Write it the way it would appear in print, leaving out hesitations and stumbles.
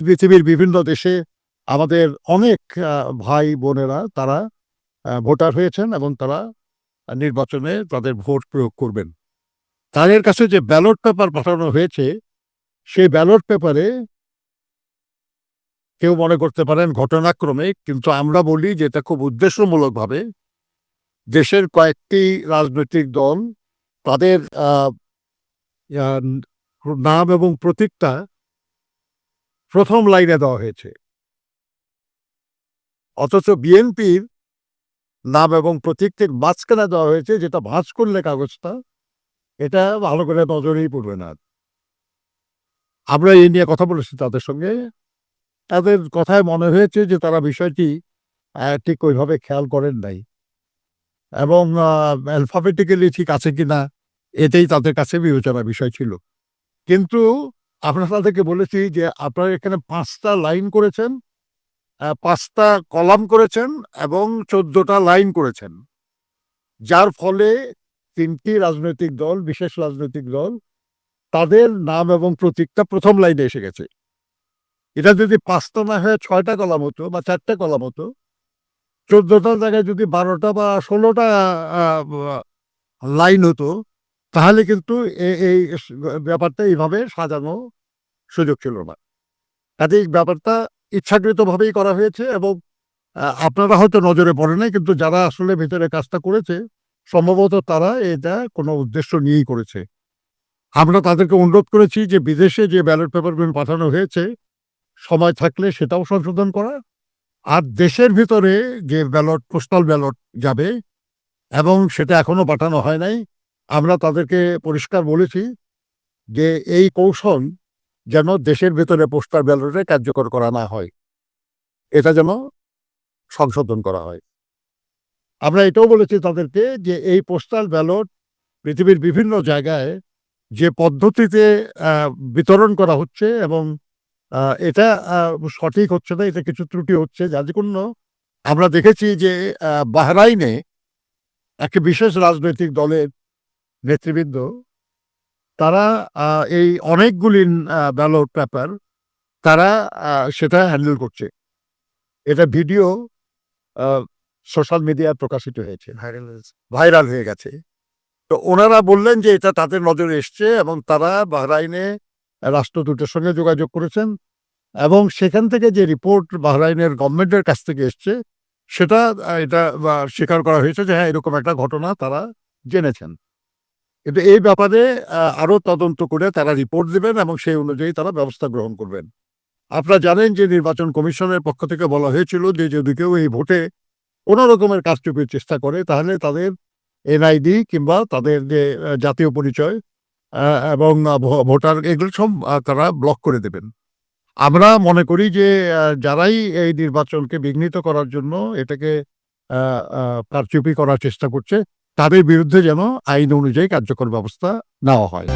পৃথিবীর বিভিন্ন দেশে আমাদের অনেক ভাই বোনেরা তারা ভোটার হয়েছেন এবং তারা নির্বাচনে তাদের ভোট প্রয়োগ করবেন। তাদের কাছে যে ব্যালট পেপার পাঠানো হয়েছে, সেই ব্যালট পেপারে কেউ মনে করতে পারেন ঘটনাক্রমে, কিন্তু আমরা বলি যে এটা খুব উদ্দেশ্যমূলকভাবে দেশের কয়েকটি রাজনৈতিক দল তাদের নাম এবং প্রতীকটা প্রথম লাইনে দেওয়া হয়েছে, অথচ বিএনপির নাম এবং প্রতীকটির মাঝখানে দেওয়া হয়েছে, যেটা ভাঁজ করলে কাগজটা এটা ভালো করে নজরেই পড়বে না। আমরা এই নিয়ে কথা বলেছি তাদের সঙ্গে। তাদের কথায় মনে হয়েছে যে তারা বিষয়টি ঠিক ওইভাবে খেয়াল করেন নাই এবং অ্যালফাবেটিক্যালি ঠিক আছে কিনা এটাই তাদের কাছে বিবেচনার বিষয় ছিল। কিন্তু আমরা তাদেরকে বলেছি যে আপনারা এখানে ৫ টা লাইন করেছেন, ৫ টা কলাম করেছেন এবং ১৪ টা লাইন করেছেন। যার ফলে ৩ টি রাজনৈতিক দল, বিশেষ রাজনৈতিক দল, তাদের নাম এবং প্রতীকটা প্রথম লাইনে এসে গেছে। এটা যদি ৫ টা না হয়ে ৬ টা কলাম হতো বা ৪ টা কলাম হতো, ১৪ টার জায়গায় যদি ১২ টা বা ১৬ টা লাইন হতো, তাহলে কিন্তু এই ব্যাপারটা এইভাবে সাজানো সুযোগ ছিল না। কাজেই ব্যাপারটা ইচ্ছাকৃতভাবেই করা হয়েছে এবং আপনারা হয়তো নজরে পড়ে নাই, কিন্তু যারা আসলে ভেতরে কাজটা করেছে সম্ভবত তারা এটা কোনো উদ্দেশ্য নিয়েই করেছে। আমরা তাদেরকে অনুরোধ করেছি যে বিদেশে যে ব্যালট পেপারগুলো পাঠানো হয়েছে, সময় থাকলে সেটাও সংশোধন করা। আর দেশের ভিতরে যে ব্যালট, পোস্টাল ব্যালট যাবে এবং সেটা এখনো পাঠানো হয় নাই, আমরা তাদেরকে পরিষ্কার বলেছি যে এই কৌশল যেন দেশের ভেতরে পোস্টাল ব্যালটে কার্যকর করা না হয়, এটা যেন সংশোধন করা হয়। আমরা এটাও বলেছি তাদেরকে যে এই পোস্টাল ব্যালট পৃথিবীর বিভিন্ন জায়গায় যে পদ্ধতিতে বিতরণ করা হচ্ছে এবং এটা সঠিক হচ্ছে না, এটা কিছু ত্রুটি হচ্ছে, যার জন্য আমরা দেখেছি যে বাহরাইনে একটা বিশেষ রাজনৈতিক দলের নেতৃবৃন্দ তারা এই অনেকগুলি ব্যালট পেপার তারা সেটা হ্যান্ডেল করছে। এটা ভিডিও সোশ্যাল মিডিয়ায় প্রকাশিত হয়েছে, ভাইরাল হয়ে গেছে। তো ওনারা বললেন যে এটা তাদের নজরে এসছে এবং তারা বাহরাইনে রাষ্ট্রদূতের সঙ্গে যোগাযোগ করেছেন এবং সেখান থেকে যে রিপোর্ট বাহরাইনের গভর্নমেন্টের কাছ থেকে এসছে সেটা এটা স্বীকার করা হয়েছে যে হ্যাঁ, এরকম একটা ঘটনা তারা জেনেছেন। কিন্তু এই ব্যাপারে আরো তদন্ত করে তারা রিপোর্ট দিবেন এবং সেই অনুযায়ী তারা ব্যবস্থা গ্রহণ করবেন। আপনারা জানেন যে নির্বাচন কমিশনের পক্ষ থেকে বলা হয়েছিল যে যদি কেউ এই ভোটে কোনো রকমের কারচুপির চেষ্টা করে তাহলে তাদের এনআইডি কিংবা তাদের যে জাতীয় পরিচয় এবং ভোটার এগুলো সব তারা ব্লক করে দেবেন। আমরা মনে করি যে যারাই এই নির্বাচনকে বিঘ্নিত করার জন্য এটাকে কারচুপি করার চেষ্টা করছে তাদের বিরুদ্ধে যেন আইন অনুযায়ী কার্যকর ব্যবস্থা নেওয়া হয়।